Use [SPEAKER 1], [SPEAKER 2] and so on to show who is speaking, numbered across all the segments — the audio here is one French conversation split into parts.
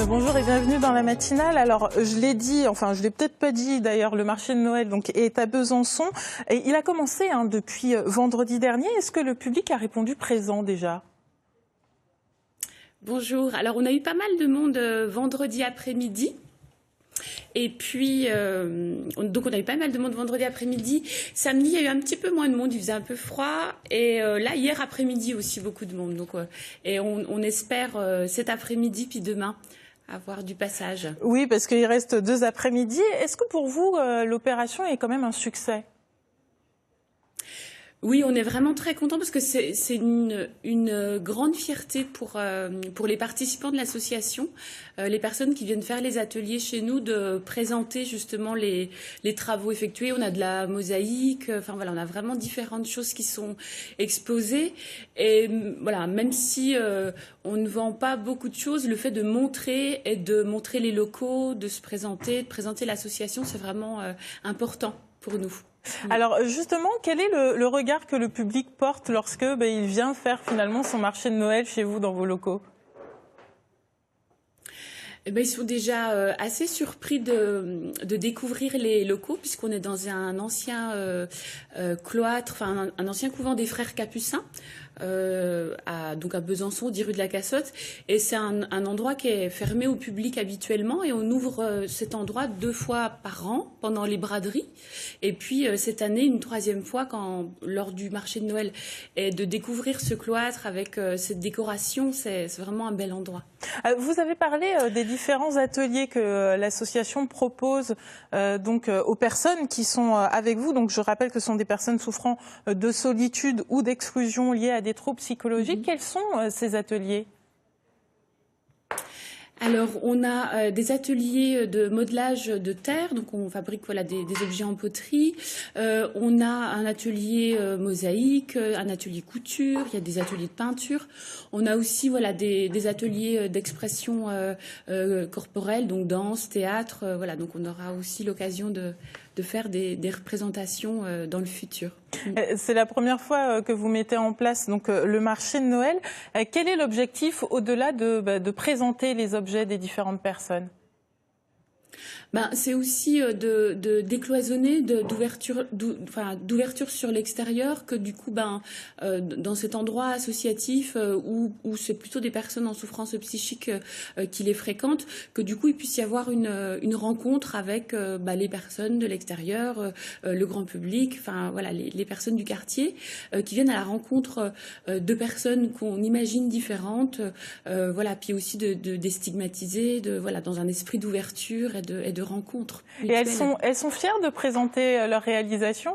[SPEAKER 1] Bonjour et bienvenue dans la matinale. Alors, je l'ai dit, enfin, je l'ai peut-être pas dit d'ailleurs, le marché de Noël donc, est à Besançon. Et il a commencé depuis vendredi dernier. Est-ce que le public a répondu présent déjà ?
[SPEAKER 2] Bonjour. Alors, on a eu pas mal de monde vendredi après-midi. Et puis, donc on a eu pas mal de monde vendredi après-midi. Samedi, il y a eu un petit peu moins de monde, il faisait un peu froid. Et là, hier après-midi aussi, beaucoup de monde. Donc, et on espère cet après-midi, puis demain, avoir du passage.
[SPEAKER 1] Oui, parce qu'il reste 2 après-midi. Est-ce que pour vous, l'opération est quand même un succès ?
[SPEAKER 2] Oui, on est vraiment très contents parce que c'est une grande fierté pour les participants de l'association, les personnes qui viennent faire les ateliers chez nous, de présenter justement les travaux effectués. On a de la mosaïque, enfin voilà, on a vraiment différentes choses qui sont exposées. Et voilà, même si on ne vend pas beaucoup de choses, le fait de montrer et de montrer les locaux, de se présenter, de présenter l'association, c'est vraiment important pour nous.
[SPEAKER 1] Alors justement, quel est le regard que le public porte lorsque il vient faire finalement son marché de Noël chez vous dans vos locaux ?
[SPEAKER 2] Ils sont déjà assez surpris de découvrir les locaux, puisqu'on est dans un ancien cloître, enfin un ancien couvent des frères Capucins, donc à Besançon, 10 rue de la Cassotte. Et c'est un endroit qui est fermé au public habituellement, et on ouvre cet endroit 2 fois par an pendant les braderies. Et puis cette année, une 3e fois, lors du marché de Noël, et de découvrir ce cloître avec cette décoration, c'est vraiment un bel endroit.
[SPEAKER 1] Vous avez parlé des différents ateliers que l'association propose aux personnes qui sont avec vous. Donc je rappelle que ce sont des personnes souffrant de solitude ou d'exclusion liées à des troubles psychologiques. Quels sont ces ateliers ?
[SPEAKER 2] Alors, on a des ateliers de modelage de terre, donc on fabrique des objets en poterie. On a un atelier mosaïque, un atelier couture, il y a des ateliers de peinture. On a aussi des ateliers d'expression corporelle, donc danse, théâtre. Donc on aura aussi l'occasion de faire des représentations dans le futur.
[SPEAKER 1] C'est la première fois que vous mettez en place le marché de Noël. Quel est l'objectif au-delà de présenter les objets des différentes personnes ?
[SPEAKER 2] C'est aussi de décloisonner, d'ouverture sur l'extérieur, que du coup, dans cet endroit associatif où c'est plutôt des personnes en souffrance psychique qui les fréquentent, que du coup, il puisse y avoir une rencontre avec les personnes de l'extérieur, le grand public, les personnes du quartier qui viennent à la rencontre de personnes qu'on imagine différentes, puis aussi de déstigmatiser, dans un esprit d'ouverture et de rencontres.
[SPEAKER 1] Et elles sont fières de présenter leur réalisation ?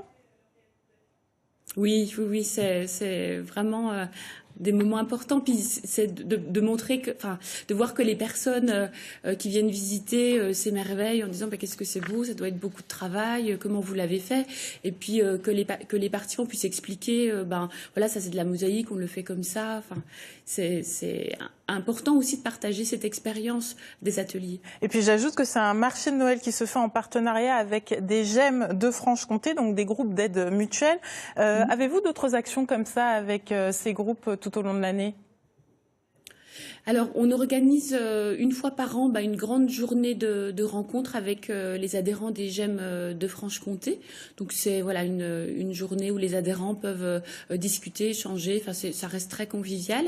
[SPEAKER 2] Oui, c'est vraiment des moments importants. Puis c'est de montrer de voir que les personnes qui viennent visiter s'émerveillent en disant qu'est-ce que c'est beau, ça doit être beaucoup de travail, comment vous l'avez fait. Et puis que les participants puissent expliquer, ça c'est de la mosaïque, on le fait comme ça. C'est important aussi de partager cette expérience des ateliers.
[SPEAKER 1] Et puis j'ajoute que c'est un marché de Noël qui se fait en partenariat avec des GEM de Franche-Comté, donc des groupes d'aide mutuelle. Avez-vous d'autres actions comme ça avec ces groupes tout au long de l'année ?
[SPEAKER 2] Alors, on organise une fois par an une grande journée de rencontres avec les adhérents des GEM de Franche-Comté. Donc, c'est une journée où les adhérents peuvent discuter, échanger. Ça reste très convivial.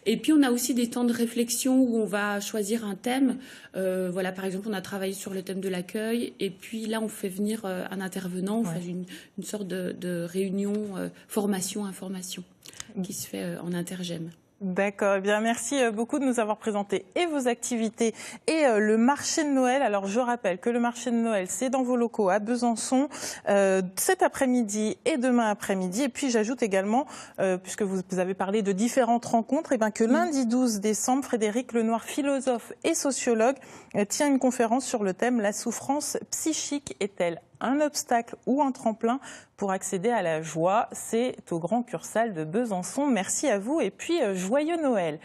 [SPEAKER 2] Et puis, on a aussi des temps de réflexion où on va choisir un thème. Par exemple, on a travaillé sur le thème de l'accueil. Et puis là, on fait venir un intervenant. On fait une sorte de réunion formation-information qui se fait en intergem.
[SPEAKER 1] D'accord, eh bien merci beaucoup de nous avoir présenté et vos activités et le marché de Noël. Alors je rappelle que le marché de Noël c'est dans vos locaux à Besançon cet après-midi et demain après-midi. Et puis j'ajoute également, puisque vous avez parlé de différentes rencontres, que lundi 12 décembre, Frédéric Lenoir, philosophe et sociologue, tient une conférence sur le thème « La souffrance psychique est-elle un obstacle ou un tremplin pour accéder à la joie ?» C'est au Grand Cursal de Besançon. Merci à vous et puis joyeux Noël.